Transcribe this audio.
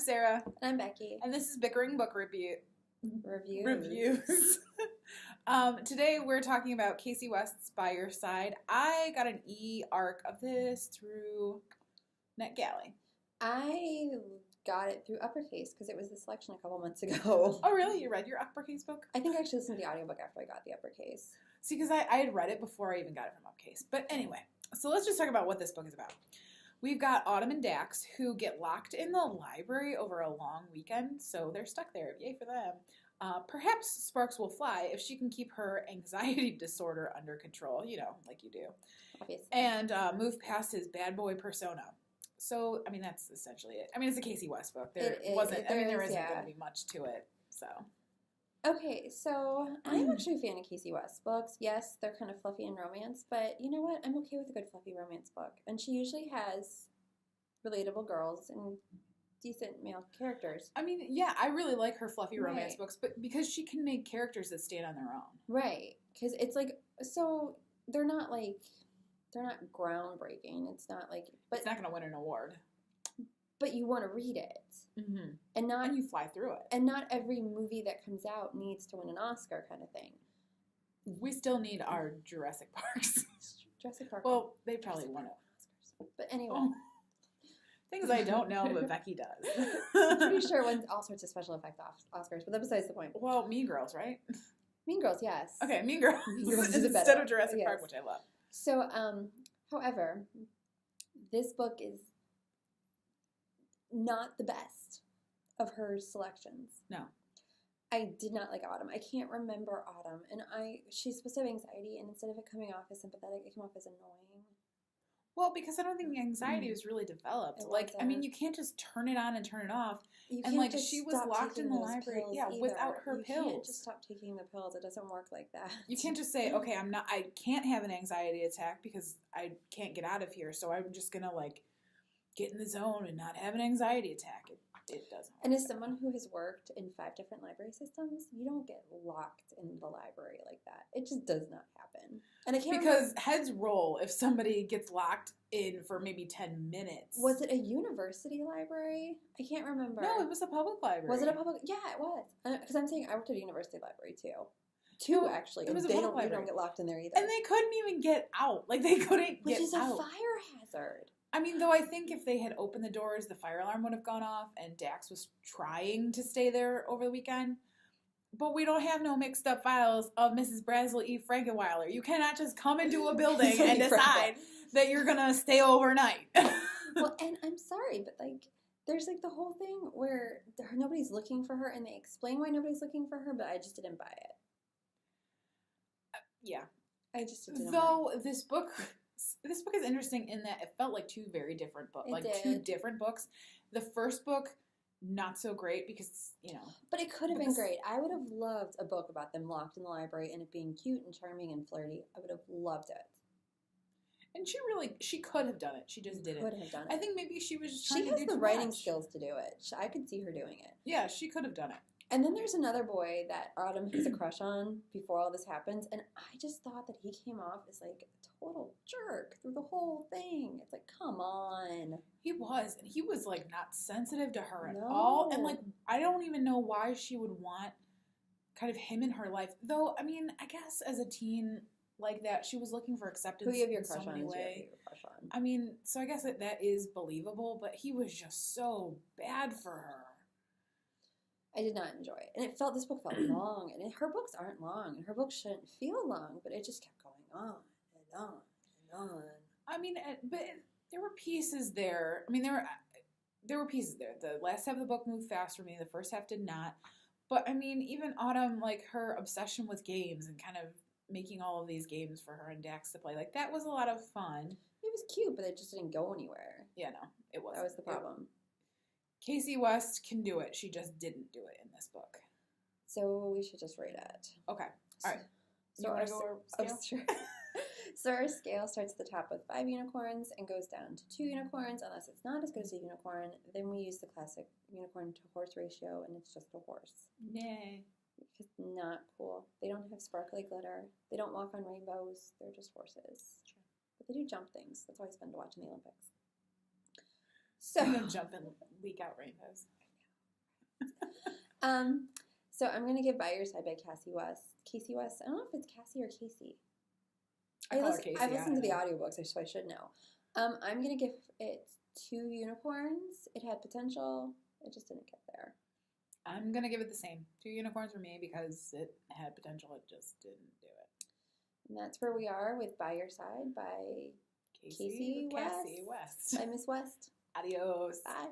Sarah. And I'm Becky. And this is Bickering Book Reviews. Today we're talking about Kasie West's By Your Side. I got an e-arc of this through NetGalley. I got it through Uppercase because it was the selection a couple months ago. Oh, really? You read your Uppercase book? I think I actually listened to the audiobook after I got the Uppercase. See, because I had read it before I even got it from Uppercase. But anyway, so let's just talk about what this book is about. We've got Autumn and Dax who get locked in the library over a long weekend, so they're stuck there. Yay for them. Perhaps sparks will fly if she can keep her anxiety disorder under control, you know, like you do. Obviously. And move past his bad boy persona. So, I mean, that's essentially it. I mean, it's a Kasie West book. There isn't going to be much to it, so. Okay, so I'm actually a fan of Kasie West books. Yes, they're kind of fluffy and romance, but you know what? I'm okay with a good fluffy romance book. And she usually has relatable girls and decent male characters. I mean, yeah, I really like her fluffy romance books, but because she can make characters that stand on their own. Right, because it's like, so they're not groundbreaking. It's not like, but it's not going to win an award. But you want to read it. Mm-hmm. And you fly through it. And not every movie that comes out needs to win an Oscar kind of thing. We still need our Jurassic Parks. Jurassic Park. Well, they probably won it. Oscars. But anyway. Oh. Things I don't know, but Becky does. I'm pretty sure it wins all sorts of special effects Oscars, but that's besides the point. Well, Mean Girls, right? Mean Girls, yes. Okay, Mean Girls. Instead of Jurassic Park, which I love. So, however, this book is not the best of her selections. No. I did not like Autumn. I can't remember Autumn. And she's supposed to have anxiety, and instead of it coming off as sympathetic, it came off as annoying. Well, because I don't think the anxiety was really developed. I mean, you can't just turn it on and turn it off. She was locked in the library, without her pills. You can't just stop taking the pills. It doesn't work like that. You can't just say, okay, I can't have an anxiety attack because I can't get out of here, so I'm just gonna get in the zone and not have an anxiety attack. It doesn't work. And as someone who has worked in 5 different library systems, you don't get locked in the library like that. It just does not happen. And I can't because heads roll if somebody gets locked in for maybe 10 minutes. Was it a university library? I can't remember. No, it was a public library. Was it a public? Yeah, it was. Because I'm saying I worked at a university library too. Two, actually. It was they don't get locked in there either. And they couldn't even get out. They couldn't Which get out. Which is a fire hazard. I mean, though I think if they had opened the doors, the fire alarm would have gone off, and Dax was trying to stay there over the weekend. But we don't have no mixed up files of Mrs. Brazel E. Frankenweiler. You cannot just come into a building and decide that you're going to stay overnight. Well, and I'm sorry, but there's the whole thing where nobody's looking for her, and they explain why nobody's looking for her, but I just didn't buy it. Yeah. I just didn't. Though this book is interesting in that it felt like two very different books. Two different books. The first book, not so great because, But it could have been great. I would have loved a book about them locked in the library and it being cute and charming and flirty. I would have loved it. And she could have done it. She just didn't. Could have done it. I think maybe she was just trying to do too much. She has the writing skills to do it. I could see her doing it. Yeah, she could have done it. And then there's another boy that Autumn has a crush on before all this happens, and I just thought that he came off as a total jerk through the whole thing. It's come on. He was, and he was not sensitive to her at all, and I don't even know why she would want kind of him in her life. Though, I mean, I guess as a teen like that, she was looking for acceptance. Who you have your in crush so on? Many ways. I mean, so I guess that is believable, but he was just so bad for her. I did not enjoy it. And this book felt long. And her books aren't long. And her books shouldn't feel long. But it just kept going on and on and on. I mean, but there were pieces there. I mean, there were pieces there. The last half of the book moved fast for me. The first half did not. But, I mean, even Autumn, her obsession with games and kind of making all of these games for her and Dax to play, that was a lot of fun. It was cute, but it just didn't go anywhere. Yeah, no, it wasn't. That was the problem. Kasie West can do it. She just didn't do it in this book. So we should just rate it. Okay. All right. So you want to go over scale? So our scale starts at the top with 5 unicorns and goes down to 2 unicorns. Unless it's not as good as a unicorn, then we use the classic unicorn to horse ratio, and it's just a horse. Yay. It's not cool. They don't have sparkly glitter. They don't walk on rainbows. They're just horses. True. But they do jump things. That's always fun to watch in the Olympics. So I'm gonna jump and leak out rainbows. So I'm gonna give By Your Side by Cassie West. Casey West. I don't know if it's Cassie or Casey. I call her Kasie, I've listened to the know. audiobooks, so I should know. I'm gonna give it 2 unicorns. It had potential. It just didn't get there. I'm gonna give it the same. 2 unicorns for me because it had potential. It just didn't do it. And that's where we are with By Your Side by Kasie West. Cassie West. By Miss West. Adios. Bye.